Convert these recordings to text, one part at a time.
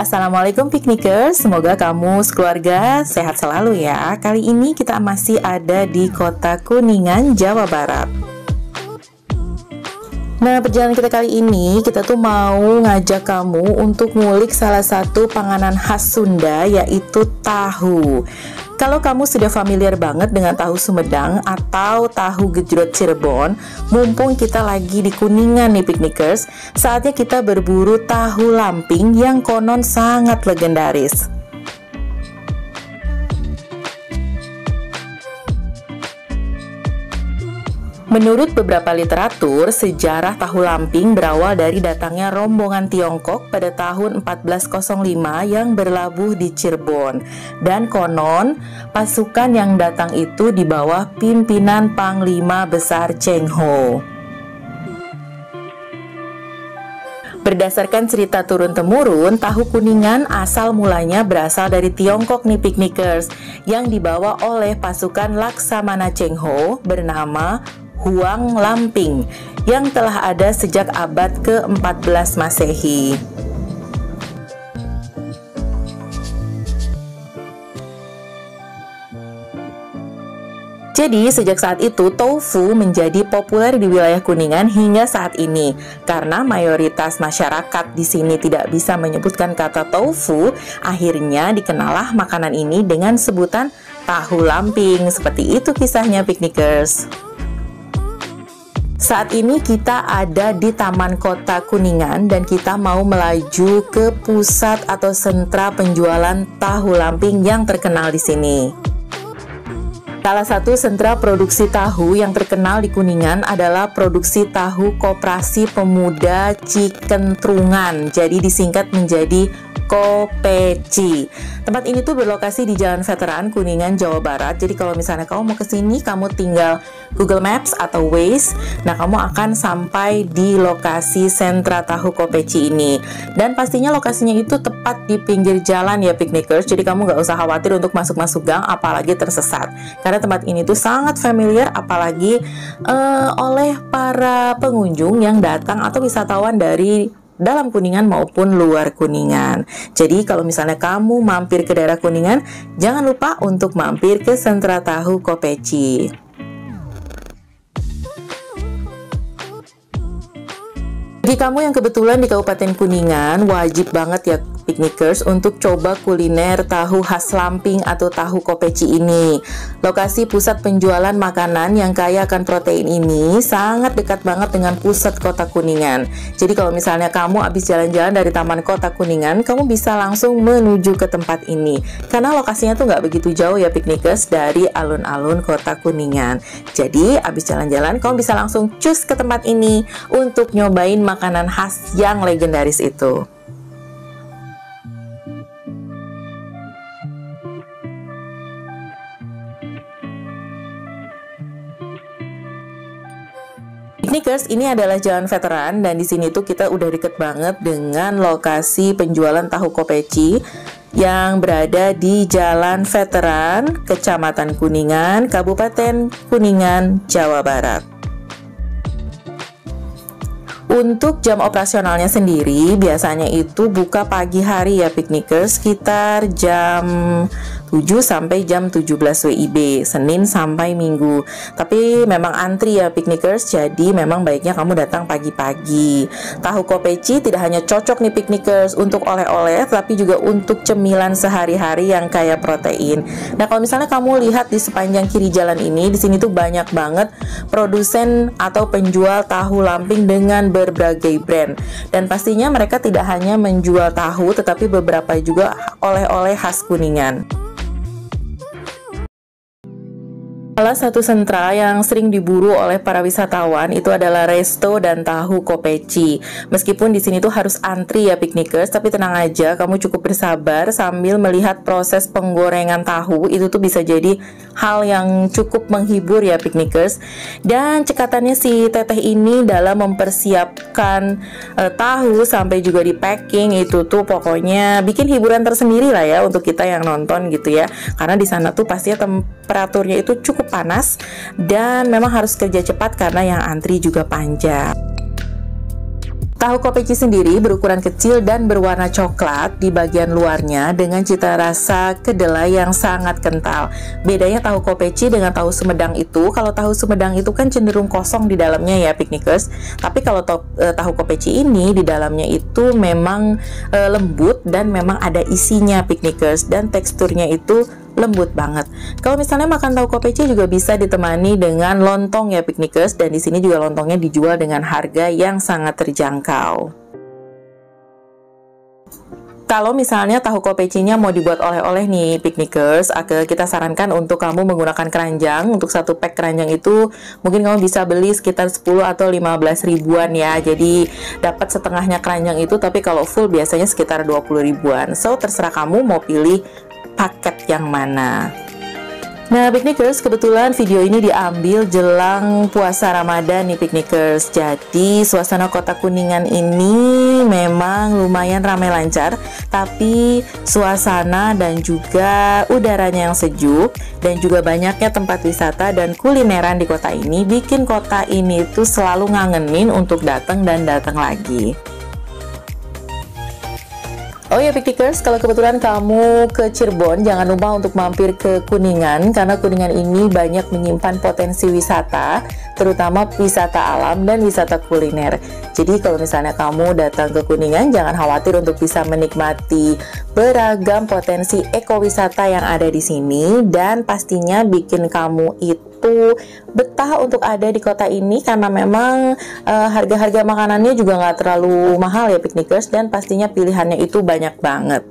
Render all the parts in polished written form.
Assalamualaikum piknikers, semoga kamu sekeluarga sehat selalu ya. Kali ini kita masih ada di kota Kuningan, Jawa Barat. Nah, perjalanan kita kali ini, kita tuh mau ngajak kamu untuk ngulik salah satu panganan khas Sunda, yaitu tahu. Kalau kamu sudah familiar banget dengan tahu Sumedang atau tahu gejrot Cirebon, mumpung kita lagi di Kuningan nih piknikers, saatnya kita berburu tahu lamping yang konon sangat legendaris. Menurut beberapa literatur, sejarah tahu lamping berawal dari datangnya rombongan Tiongkok pada tahun 1405 yang berlabuh di Cirebon. Dan konon, pasukan yang datang itu di bawah pimpinan Panglima Besar Cheng Ho. Berdasarkan cerita turun-temurun, tahu Kuningan asal mulanya berasal dari Tiongkok nih piknikers, yang dibawa oleh pasukan Laksamana Cheng Ho bernama Huang Lamping yang telah ada sejak abad ke-14 Masehi. Jadi sejak saat itu tofu menjadi populer di wilayah Kuningan hingga saat ini. Karena mayoritas masyarakat di sini tidak bisa menyebutkan kata tofu, akhirnya dikenalah makanan ini dengan sebutan tahu lamping. Seperti itu kisahnya piknikers. Saat ini kita ada di Taman Kota Kuningan dan kita mau melaju ke pusat atau sentra penjualan tahu lamping yang terkenal di sini. Salah satu sentra produksi tahu yang terkenal di Kuningan adalah produksi tahu Koperasi Pemuda Cikentrungan, jadi disingkat menjadi Kopeci. Tempat ini tuh berlokasi di Jalan Veteran Kuningan, Jawa Barat. Jadi kalau misalnya kamu mau kesini, kamu tinggal Google Maps atau Waze. Nah, kamu akan sampai di lokasi sentra tahu Kopeci ini. Dan pastinya lokasinya itu tepat di pinggir jalan ya piknikers. Jadi kamu nggak usah khawatir untuk masuk-masuk gang, apalagi tersesat. Karena tempat ini tuh sangat familiar, apalagi oleh para pengunjung yang datang atau wisatawan dari dalam Kuningan maupun luar Kuningan. Jadi kalau misalnya kamu mampir ke daerah Kuningan, jangan lupa untuk mampir ke sentra tahu Kopeci. Bagi kamu yang kebetulan di Kabupaten Kuningan, wajib banget ya piknikers untuk coba kuliner tahu khas lamping atau tahu Kopeci ini. Lokasi pusat penjualan makanan yang kaya akan protein ini sangat dekat banget dengan pusat kota Kuningan. Jadi kalau misalnya kamu habis jalan-jalan dari Taman Kota Kuningan, kamu bisa langsung menuju ke tempat ini. Karena lokasinya tuh nggak begitu jauh ya piknikers dari alun-alun kota Kuningan. Jadi habis jalan-jalan, kamu bisa langsung cus ke tempat ini untuk nyobain makanan khas yang legendaris itu. Piknikers, ini adalah Jalan Veteran dan di sini tuh kita udah deket banget dengan lokasi penjualan tahu Kopeci yang berada di Jalan Veteran, Kecamatan Kuningan, Kabupaten Kuningan, Jawa Barat. Untuk jam operasionalnya sendiri biasanya itu buka pagi hari ya piknikers, sekitar jam 7 sampai jam 17 WIB, Senin sampai Minggu. Tapi memang antri ya piknikers, jadi memang baiknya kamu datang pagi-pagi. Tahu Kopeci tidak hanya cocok nih piknikers untuk oleh-oleh, tapi juga untuk cemilan sehari-hari yang kaya protein. Nah, kalau misalnya kamu lihat di sepanjang kiri jalan ini, di sini tuh banyak banget produsen atau penjual tahu lamping dengan berbagai brand. Dan pastinya mereka tidak hanya menjual tahu, tetapi beberapa juga oleh-oleh khas Kuningan. Salah satu sentra yang sering diburu oleh para wisatawan itu adalah resto dan tahu Kopeci. Meskipun di sini tuh harus antri ya piknikers, tapi tenang aja, kamu cukup bersabar sambil melihat proses penggorengan tahu. Itu tuh bisa jadi hal yang cukup menghibur ya piknikers. Dan cekatannya si teteh ini dalam mempersiapkan tahu sampai juga di packing, itu tuh pokoknya bikin hiburan tersendiri lah ya untuk kita yang nonton gitu ya. Karena di sana tuh pastinya temperaturnya itu cukup panas dan memang harus kerja cepat karena yang antri juga panjang. Tahu kopeci sendiri berukuran kecil dan berwarna coklat di bagian luarnya dengan cita rasa kedelai yang sangat kental. Bedanya tahu kopeci dengan tahu Sumedang itu, kalau tahu Sumedang itu kan cenderung kosong di dalamnya ya piknikers. Tapi kalau tahu kopeci ini di dalamnya itu memang lembut dan memang ada isinya piknikers, dan teksturnya itu lembut banget. Kalau misalnya makan tahu kopeci juga bisa ditemani dengan lontong ya piknikers, dan di sini juga lontongnya dijual dengan harga yang sangat terjangkau. Kalau misalnya tahu kopecinya mau dibuat oleh-oleh nih piknikers, kita sarankan untuk kamu menggunakan keranjang. Untuk satu pack keranjang itu mungkin kamu bisa beli sekitar 10 atau 15 ribuan ya. Jadi dapat setengahnya keranjang itu, tapi kalau full biasanya sekitar 20 ribuan. So terserah kamu mau pilih paket yang mana. Nah piknikers, kebetulan video ini diambil jelang puasa Ramadan nih piknikers. Jadi suasana kota Kuningan ini memang lumayan ramai lancar, tapi suasana dan juga udaranya yang sejuk dan juga banyaknya tempat wisata dan kulineran di kota ini bikin kota ini tuh selalu ngangenin untuk datang dan datang lagi. Oh ya piknikers, kalau kebetulan kamu ke Cirebon, jangan lupa untuk mampir ke Kuningan, karena Kuningan ini banyak menyimpan potensi wisata, terutama wisata alam dan wisata kuliner. Jadi kalau misalnya kamu datang ke Kuningan, jangan khawatir untuk bisa menikmati beragam potensi ekowisata yang ada di sini, dan pastinya bikin kamu itu betah untuk ada di kota ini, karena memang harga-harga makanannya juga nggak terlalu mahal ya piknikers, dan pastinya pilihannya itu banyak banget.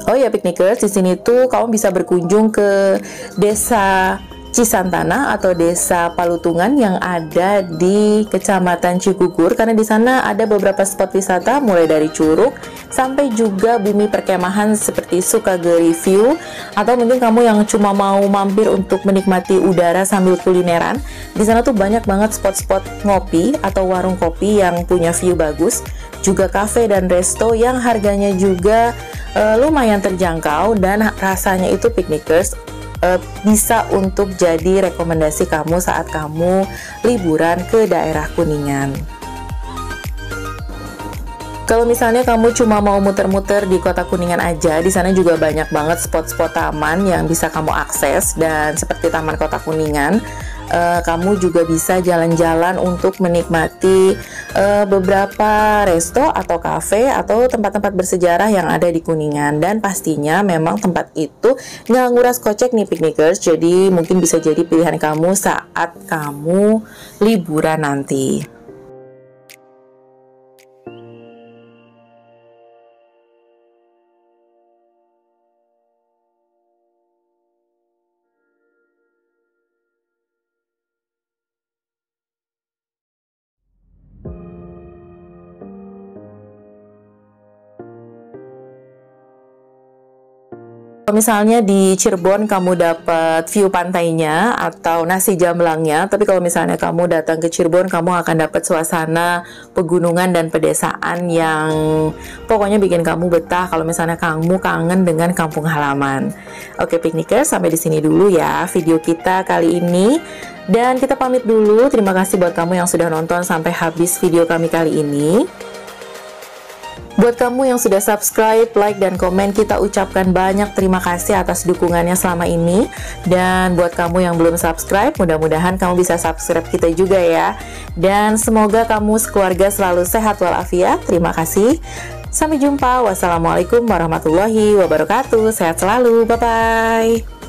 Oh ya piknikers, di sini tuh kamu bisa berkunjung ke Desa Cisantana atau Desa Palutungan yang ada di Kecamatan Cikugur, karena di sana ada beberapa spot wisata mulai dari curug sampai juga bumi perkemahan seperti Sukageri View, atau mungkin kamu yang cuma mau mampir untuk menikmati udara sambil kulineran. Di sana tuh banyak banget spot-spot ngopi atau warung kopi yang punya view bagus, juga cafe dan resto yang harganya juga lumayan terjangkau, dan rasanya itu piknikers bisa untuk jadi rekomendasi kamu saat kamu liburan ke daerah Kuningan. Kalau misalnya kamu cuma mau muter-muter di kota Kuningan aja, di sana juga banyak banget spot-spot taman yang bisa kamu akses, dan seperti Taman Kota Kuningan, kamu juga bisa jalan-jalan untuk menikmati beberapa resto atau kafe atau tempat-tempat bersejarah yang ada di Kuningan. Dan pastinya memang tempat itu nggak nguras kocek nih piknikers, jadi mungkin bisa jadi pilihan kamu saat kamu liburan nanti. Kalau misalnya di Cirebon kamu dapat view pantainya atau nasi jamblangnya, tapi kalau misalnya kamu datang ke Cirebon, kamu akan dapat suasana pegunungan dan pedesaan yang pokoknya bikin kamu betah kalau misalnya kamu kangen dengan kampung halaman. Oke piknikers, sampai di sini dulu ya video kita kali ini. Dan kita pamit dulu. Terima kasih buat kamu yang sudah nonton sampai habis video kami kali ini. Buat kamu yang sudah subscribe, like, dan komen, kita ucapkan banyak terima kasih atas dukungannya selama ini. Dan buat kamu yang belum subscribe, mudah-mudahan kamu bisa subscribe kita juga ya. Dan semoga kamu sekeluarga selalu sehat walafiat. Terima kasih. Sampai jumpa. Wassalamualaikum warahmatullahi wabarakatuh. Sehat selalu. Bye-bye.